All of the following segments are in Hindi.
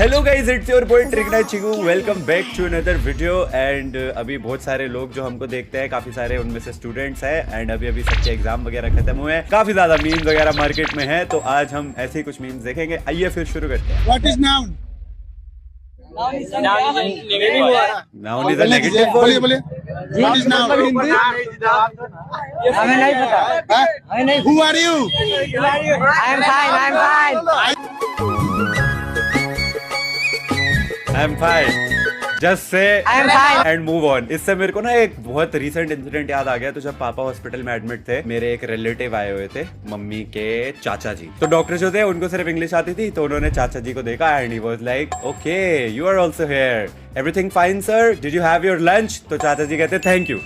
Hello guys, it's your boy ट्रिकना चिगू। Welcome back to another video. And अभी बहुत सारे लोग जो हमको देखते हैं, काफी सारे उनमें से स्टूडेंट्स हैं। एंड अभी सबके एग्जाम वगैरह खत्म हुए हैं, काफी ज्यादा मीम्स वगैरह मार्केट में है। तो आज हम ऐसे ही कुछ मीम्स देखेंगे। आइए फिर शुरू करते हैं। What is noun? Noun is a negative. बोलिए बोलिए। What is noun? हमें नहीं पता। हमें नहीं। Who are you? I am fine. I am fine. I am fine, just say I am fine. And move on. इससे मेरे को ना एक बहुत रीसेंट इंसिडेंट याद आ गया। तो जब पापा हॉस्पिटल में एडमिट थे, मेरे एक रिलेटिव आए हुए थे, मम्मी के चाचा जी। तो डॉक्टर जो थे उनको सिर्फ इंग्लिश आती थी, तो उन्होंने चाचा जी को देखा and he was like, okay you are also here, everything fine sir, did you have your lunch? तो चाचा जी कहते थैंक यू।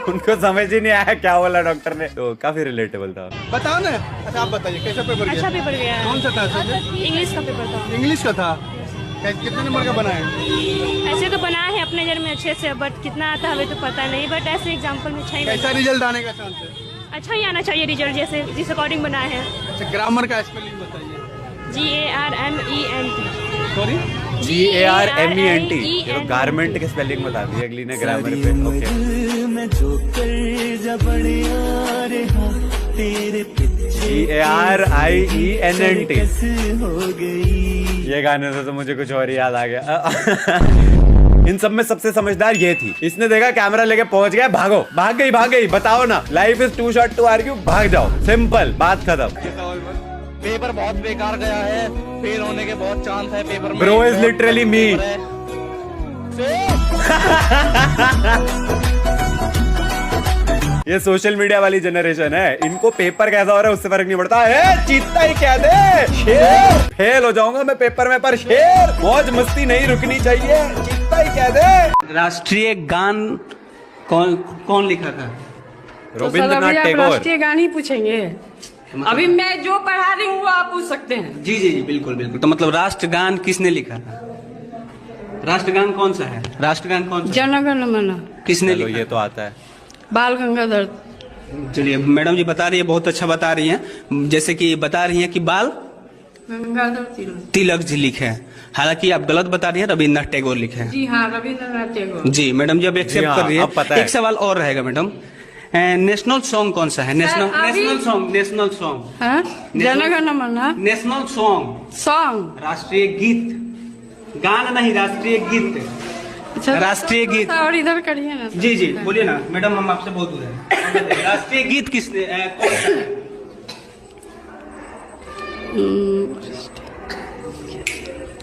उनको समझ ही नहीं आया क्या बोला डॉक्टर ने। तो काफी रिलेटेबल था। बताओ ना। अच्छा आप बताइए कैसा पेपर अच्छा गया? पेपर गया। कौन सा था सब्जेक्ट? इंग्लिश का पेपर था। इंग्लिश का था। कितने नंबर का बना है? ऐसे तो बना है अपने नजर में अच्छे से, बट कितना आता है हमें तो पता नहीं। बट ऐसे एग्जाम्पल में अच्छा ही कैसा रिजल्ट आने का चांस है? अच्छा ही आना चाहिए रिजल्ट, जैसे जिस अकॉर्डिंग बना है। अच्छा ग्रामर का स्पेलिंग बताइए। GARMENT। Sorry GARMENT। ये तो गारमेंट के स्पेलिंग बता दी, अगली ने ग्रामर पे। GARIENT। ये गाने से तो मुझे कुछ और ही याद आ गया। इन सब में सबसे समझदार ये थी। इसने देखा कैमरा लेके पहुंच गया, भागो, भाग गई। बताओ ना, life is too short to argue, भाग जाओ, सिंपल, बात खत्म। पेपर बहुत बेकार गया है, फेल होने के बहुत चांस है पेपर में। ब्रो इज लिटरली मी। ये सोशल मीडिया वाली जनरेशन है, इनको पेपर कैसा हो रहा है उससे फर्क नहीं पड़ता है। चीता ही कह दे, शेर फेल हो जाऊंगा मैं पेपर में, पर शेर मौज मस्ती नहीं रुकनी चाहिए, चीता ही कह दे। राष्ट्रीय गान कौन लिखा था? रविंद्रनाथ टैगोर। राष्ट्रीय गान ही पूछेंगे। अभी मैं जो पढ़ा रही हूँ वो आप पूछ सकते हैं। जी जी जी बिल्कुल। तो मतलब राष्ट्रगान किसने लिखा था? राष्ट्रगान कौन सा है? राष्ट्रगान कौन सा? जन गण मन। किसने चलो लिखा? ये तो आता है। बाल गंगाधर। चलिए मैडम जी बता रही है, बहुत अच्छा बता रही हैं। जैसे कि बता रही हैं कि बाल गंगाधर तिलक जी लिखे हैं। हालांकि आप गलत बता रही हैं, रविन्द्रनाथ टैगोर लिखे हैं। जी हाँ, रविन्द्रनाथ टैगोर। जी मैडम जी अब एक्सेप्ट कर रही अब पता है। है। एक सवाल और रहेगा मैडम, नेशनल सॉन्ग कौन सा है? नेशनल सॉन्ग हाँ? जन गण मन। National song, song. राष्ट्रीय गीत, गान नहीं, राष्ट्रीय गीत। अच्छा, राष्ट्रीय गीत। और इधर करिए ना। जी जी बोलिए ना मैडम, हम आपसे बहुत दूर हैं। राष्ट्रीय गीत किसने कौन सा है?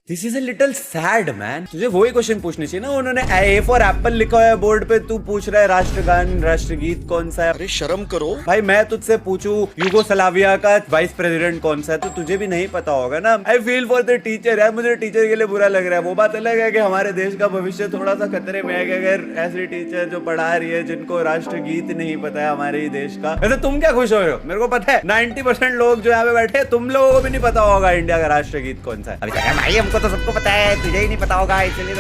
This is a little sad man. तुझे वही क्वेश्चन पूछनी चाहिए ना। उन्होंने ए फॉर एप्पल लिखा है बोर्ड पे, तू पूछ रहा है राष्ट्रगान राष्ट्रगीत कौन सा है। अरे शर्म करो भाई। मैं तुझसे पूछूं यूगोस्लाविया का वाइस प्रेसिडेंट कौन सा है, तो तुझे भी नहीं पता होगा ना। I feel for the teacher यार, मुझे टीचर के लिए बुरा लग रहा है। वो बात अलग है कि हमारे देश का भविष्य थोड़ा सा खतरे में है कि अगर ऐसी टीचर जो पढ़ा रही है जिनको राष्ट्रगीत नहीं पता है हमारे ही देश का। वैसे तुम क्या खुश हो रहे हो? मेरे को पता है 90% लोग जो यहाँ पे बैठे, तुम लोगों को भी नहीं पता होगा इंडिया का राष्ट्रगीत कौन सा है। अभी भाई हमको तो सबको पता है, तुझे ही नहीं पता होगा, इसलिए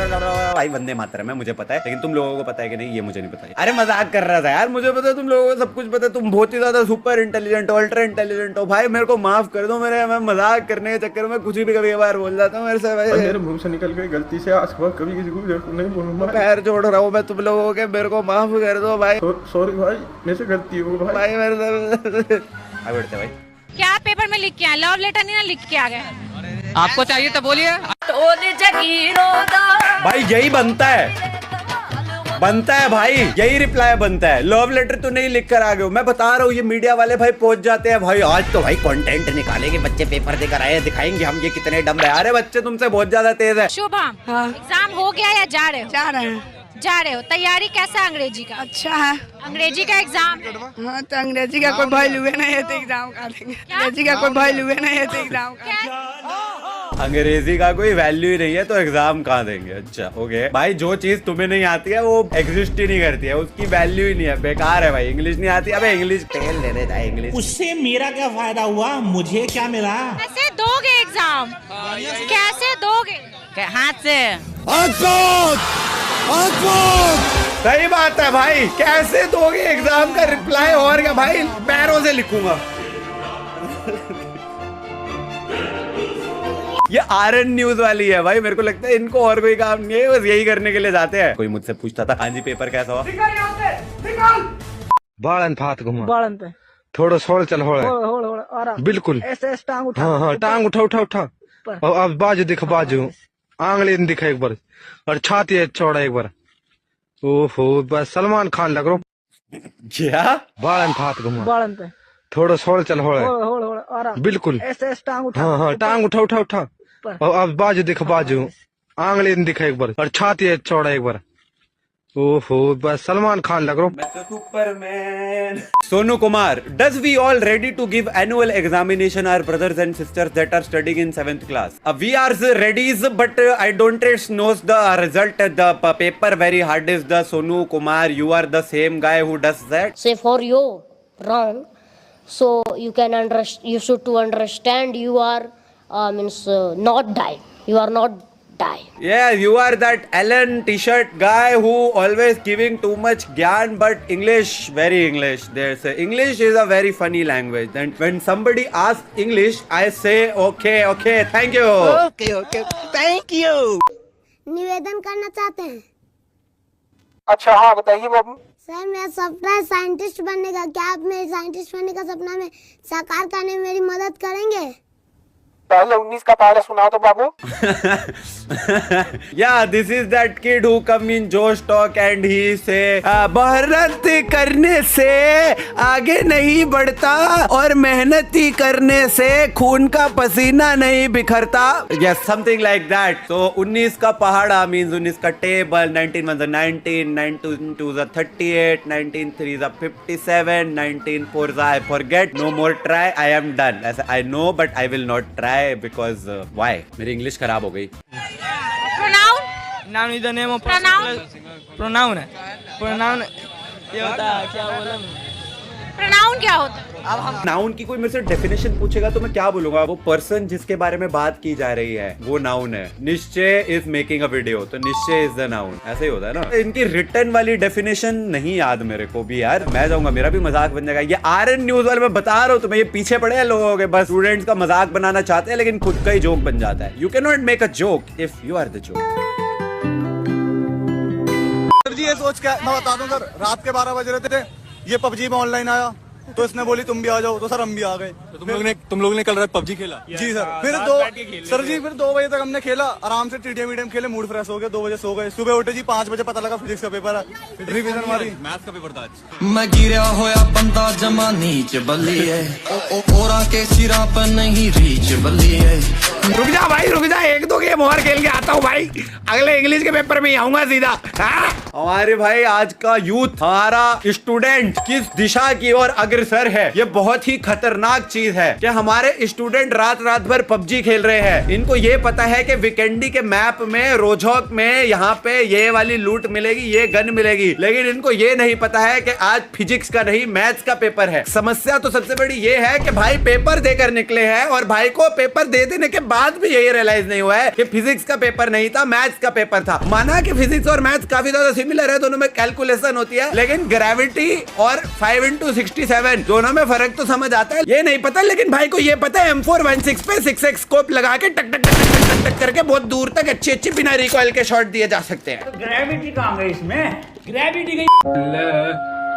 भाई वंदे मातरम है, मुझे पता है, लेकिन तुम लोगों को पता है कि नहीं ये मुझे नहीं पता है। अरे मजाक कर रहा था यार, मुझे पता है तुम लोगों को सब कुछ पता है। तुम बहुत ही ज्यादा सुपर इंटेलिजेंट हो, अल्ट्रा इंटेलिजेंट हो भाई। मेरे को माफ कर दो, मैं मजाक करने के चक्कर में कुछ भी कभी कभार बोल जाता हूँ। मेरे से मेरे मुंह से निकल गई गलती से, आज कभी किसी को नहीं बोलूंगा। पैर जोड़ रहा हूँ मैं तुम लोगों के, मेरे को माफ कर दो भाई। सॉरी भाई, मेरे से गलती हो गई भाई मेरे से बढ़ते भाई। क्या पेपर में लिख के आए? लव लेटर नहीं ना लिख के आ गए? आपको चाहिए तो बोलिए। भाई यही बनता है भाई, यही रिप्लाई बनता है। लव लेटर तो नहीं लिख कर आ गए हो, मैं बता रहा हूँ। ये मीडिया वाले भाई पहुंच जाते हैं भाई, आज तो भाई कंटेंट निकालेंगे, बच्चे पेपर देकर आए, दिखाएंगे हम ये कितने डम्ब है। अरे बच्चे तुमसे बहुत ज्यादा तेज है। शुभम, हाँ। एग्जाम हो गया या जा रहे हो? जा रहे हो। तैयारी कैसा है अंग्रेजी का? अच्छा है। अंग्रेजी का एग्जाम? हाँ तो अंग्रेजी का कोई वैल्यू नहीं है तो एग्जाम का देंगे। अंग्रेजी का कोई वैल्यू नहीं है तो एग्जाम का। अंग्रेजी का कोई वैल्यू ही नहीं है तो एग्जाम कहाँ देंगे? अच्छा ओके भाई, जो चीज तुम्हें नहीं आती है वो एग्जिस्ट ही नहीं करती है, उसकी वैल्यू ही नहीं है, बेकार है भाई। इंग्लिश नहीं आती, अबे इंग्लिश फेल ले रहे थे इंग्लिश। उससे मेरा क्या फायदा हुआ, मुझे क्या मिला? कैसे दोगे एग्जाम? कैसे दोगे? हाथ से। सही बात है भाई, कैसे दोगे एग्जाम का रिप्लाई? और क्या भाई, पैरों से लिखूंगा। ये आरएन न्यूज वाली है भाई, मेरे को लगता है इनको और कोई काम नहीं है, बस यही करने के लिए जाते हैं। कोई मुझसे पूछता था हाँ जी पेपर कैसा हुआ, बालन फात घुमा बालन पे थोड़ा सोल चल हो बिल्कुल ऐसे टांग उठा, हाँ टांग उठा उठा उठा और अब बाजू दिखा, बाजू आंगली दिखा एक बार और छाती है चौड़ा एक बार। ओहो बस सलमान खान लग रहा क्या, बालन फात घुमा बालन पे थोड़ा सोल चल हो बिल्कुल ऐसे टांग उठा, हाँ टांग उठा उठा उठा और अब बाजू दिखा, बाजू आंगली दिखा एक बार और छाती है चौड़ा एक बार। ओहो बस सलमान खान लग रहा superman. Sonu Kumar, does we all ready to give annual examination our brothers and sisters that are studying in 7th class? We are ready but I don't knows the result, the paper very hard is the Sonu Kumar, you are the same guy who does that. Say for you wrong, so you can you should to understand you are not die. You are not die. Yeah, you are that Alan T-shirt guy who always giving too much gyan, but English very English. There's English is a very funny language, and when somebody asks English, I say okay, thank you. Okay, thank you. निवेदन करना चाहते हैं। अच्छा हाँ बताइए बाबू। सर मेरा सपना है साइंटिस्ट बनने का, क्या आप मेरे साइंटिस्ट बनने का सपना में साकार करने में मेरी मदद करेंगे? पहले 19 का पहाड़ा सुनाओ तो बाबू। Yeah, this is that kid who come in Josh Talk and he say मेहनत करने से आगे नहीं बढ़ता और मेहनत ही करने से खून का पसीना नहीं बिखरता। Yes, something like that. So 19 का पहाड़ा means 19 का table, 19 1 19, 19 2 38, 19 3 57, 19 4 I forget. No more try. I am done. ऐसा I know but I will not try because why? मेरी इंग्लिश खराब हो गई। Pronoun? Noun is the name of Pronoun? pronoun है। pronoun ये होता है क्या बोला? Pronoun क्या होता है? अब हम नाउन की कोई मेरे से डेफिनेशन पूछेगा तो मैं क्या बोलूंगा? वो पर्सन जिसके बारे में बात की जा रही है वो नाउन है। निश्चय इज मेकिंग अ वीडियो, तो निश्चय इज द नाउन, ऐसे ही होता है ना। इनकी रिटर्न वाली डेफिनेशन नहीं याद मेरे को भी यार, मैं जाऊंगा मेरा भी मजाक बन जाएगा। ये आरएन न्यूज वाले मैं बता रहा हूँ तुम्हें, ये पीछे पड़े हैं लोगों के, बस स्टूडेंट्स का मजाक बनाना चाहते हैं लेकिन खुद का ही जोक बन जाता है। You can not make a joke if you are the joke. Sir ji ये सोच के मैं बता दूं सर, रात के 12 बज रहे थे, ये पबजी में ऑनलाइन आया तो इसने बोली तुम भी आ जाओ, तो सर हम भी आ गए। तो तुम लोग ने कल रात पबजी खेला? जी सर। फिर 2 बजे तक हमने खेला, आराम से टीडीएम खेले, मूड फ्रेश हो गया, 2 बजे सो गए। सुबह उठे जी 5 बजे पता लगा फिजिक्स का पेपर है, रिवीजन मारी, मैथ्स का पेपर था आज। मैं गिरा होया बंदा जमा नीच बल्ली है, ओरा के सिरा पर नहीं रीच बल्ली है। रुक जा भाई रुक जा, 1-2 गेम और खेल के आता हूँ भाई, अगले इंग्लिश के पेपर में ही आऊंगा सीधा। हमारे भाई आज का यूथ, हमारा स्टूडेंट किस दिशा की ओर अग्रसर है, ये बहुत ही खतरनाक चीज है कि हमारे स्टूडेंट रात भर पबजी खेल रहे हैं। इनको ये पता है कि वीकेंडी के मैप में रोजोक में यहाँ पे ये वाली लूट मिलेगी, ये गन मिलेगी, लेकिन इनको ये नहीं पता है कि आज फिजिक्स का नहीं मैथ्स का पेपर है। समस्या तो सबसे बड़ी ये है कि भाई पेपर देकर निकले हैं और भाई को पेपर दे देने के बाद भी यही रियलाइज नहीं हुआ है कि फिजिक्स का पेपर नहीं था, मैथ्स का पेपर था। माना कि फिजिक्स और मैथ्स काफी ज्यादा सिमिलर है, दोनों में कैलकुलेशन होती है, लेकिन ग्रेविटी और 5x67 दोनों में फर्क तो समझ आता है। ये नहीं पता, लेकिन भाई को ये पता है M416 पे 6x स्कोप लगा के टक टक टक टक टक करके बहुत दूर तक अच्छे बिना रिकॉइल के शॉट दिए जा सकते हैं। ग्रेविटी कहाँ गई इसमें? ग्रेविटी गई।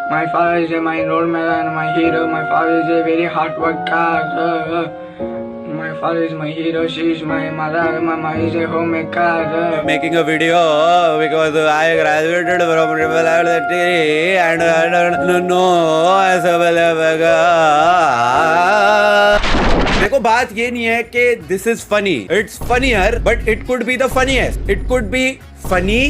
My father is my role model and my hero. My father is a very hard worker. My father is my hero. She is my mother. Mama is a homemaker. Making a video because I graduated from Triple University and I don't know as देखो बात ये नहीं है कि this is funny, it's funnier but it could be the funniest, it could be funny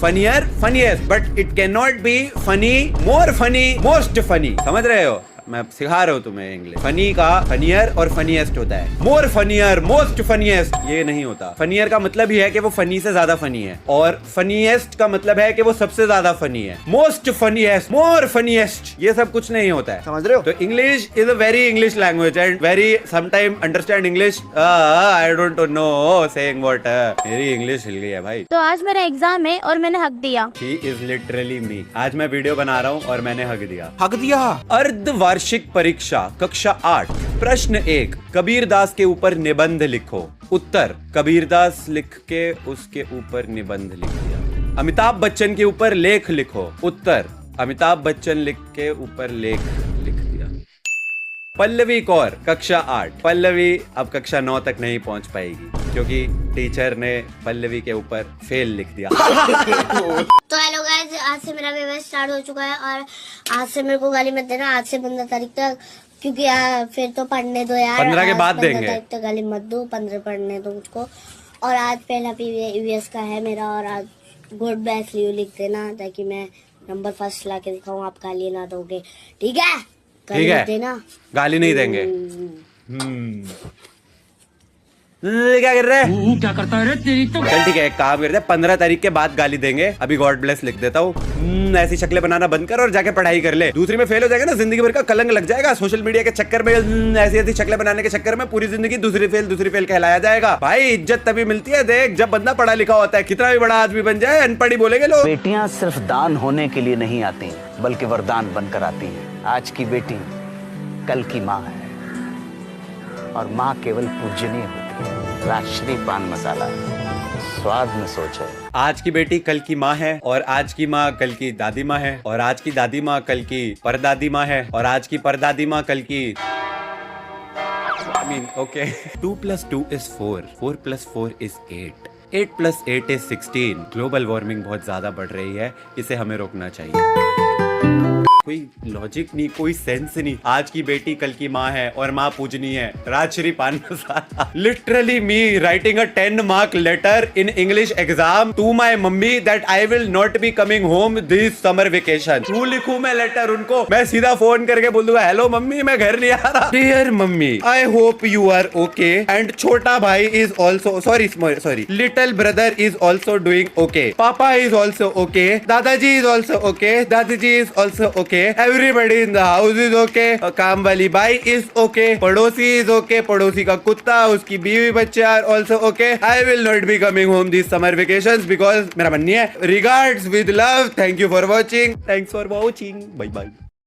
funnier funniest but it can not be funny more funny most funny. समझ रहे हो? मैं सिखा रहा हूँ तुम्हें इंग्लिश। फनी का फनियर और फनीएस्ट होता है, मोर फनियर मोस्ट फनीएस्ट ये नहीं होता। फनियर का मतलब ही है कि वो फनी से ज्यादा फनी है, और फनीएस्ट का मतलब है कि वो सबसे ज्यादा फनी है। मोस्ट फनीएस्ट मोर फनीएस्ट ये सब कुछ नहीं होता है, समझ रहे हो? तो English is a very English language and very sometime understand English. I don't know saying what. मेरी इंग्लिश हिल गई है भाई। तो आज मेरा एग्जाम है और मैंने हक दिया। He is literally me। आज मैं वीडियो बना रहा हूँ और मैंने हक दिया। हक दिया? अर्धवार्षिक वार्षिक परीक्षा कक्षा 8 प्रश्न 1 कबीरदास के ऊपर निबंध लिखो। उत्तर कबीरदास लिख के उसके ऊपर निबंध लिख दिया। अमिताभ बच्चन के ऊपर लेख लिखो। उत्तर अमिताभ बच्चन लिख के ऊपर लेख लिख दिया। पल्लवी कौर कक्षा 8 पल्लवी अब कक्षा 9 तक नहीं पहुंच पाएगी क्योंकि टीचर ने पल्लवी के ऊपर फेल लिख दिया। तो हेलो गाइस, आज से मेरा पेपर स्टार्ट हो चुका है और आज से मेरे को गाली मत देना। आज से 15 तारीख तक, क्योंकि फिर तो पढ़ने दो यार। 15 के बाद देंगे। 15 तारीख तक गाली मत दो, 15 पढ़ने दो मुझको। और आज पहला ईवीएस का है मेरा और आज गुड बेस्ट लियो लिख देना ताकि मैं नंबर फर्स्ट ला के दिखाऊं। आप गाली ना दोगे, ठीक है? ठीक है, देना, गाली नहीं देंगे। क्या कर रहे हैं? क्या करता है तेरी तो। चल ठीक है, एक काम करते हैं, 15 तारीख के बाद गाली देंगे। अभी गॉड ब्लेस लिख देता हूँ। ऐसी शक्लें बनाना बंद कर और जाके पढ़ाई कर ले। दूसरी में फेल हो जाएगा ना, जिंदगी भर का कलंक लग जाएगा। सोशल मीडिया के चक्कर में ऐसी ऐसी शक्लें बनाने के चक्कर में पूरी जिंदगी दूसरी फेल कहलाया जाएगा। भाई इज्जत तभी मिलती है देख जब बंदा पढ़ा लिखा होता है। कितना भी बड़ा आदमी बन जाए, अनपढ़ ही बोलेंगे लोग। बेटियां सिर्फ दान होने के लिए नहीं आती बल्कि वरदान बनकर आती हैं। आज की बेटी कल की माँ है और माँ केवल पूजनीय होती है। राजश्री पान मसाला, स्वाद में सोच है। आज की बेटी कल की माँ है और आज की माँ कल की दादी माँ है और आज की दादी माँ कल की परदादी माँ है और आज की परदादी माँ कल की ओके 2 + 2 = 4, 4 + 4 = 8, 8 + 8 = 16। ग्लोबल वार्मिंग बहुत ज्यादा बढ़ रही है, इसे हमें रोकना चाहिए। कोई लॉजिक नहीं, कोई सेंस नहीं। आज की बेटी कल की माँ है और माँ पूजनी है। राजश्री पान मसाला। Literally me writing a 10 mark letter in English exam to my mummy that I will not be coming home this summer vacation. क्यों लिखूं मैं लेटर उनको? मैं सीधा फोन करके बोल दूंगा, हेलो मम्मी मैं घर नहीं आ रहा। Dear mummy, I hope you are okay and छोटा भाई is also sorry little brother is also doing okay. Papa is also okay. Dadaji is also okay. Dadi ji is also okay. Everybody in the house is okay. Kaam wali bai is okay. पड़ोसी is okay. पड़ोसी का कुत्ता, उसकी बीवी बच्चे are also okay. I will not be coming home this summer vacations because मेरा मन नहीं है। Regards with love. Thank you for watching. Thanks for watching. Bye bye.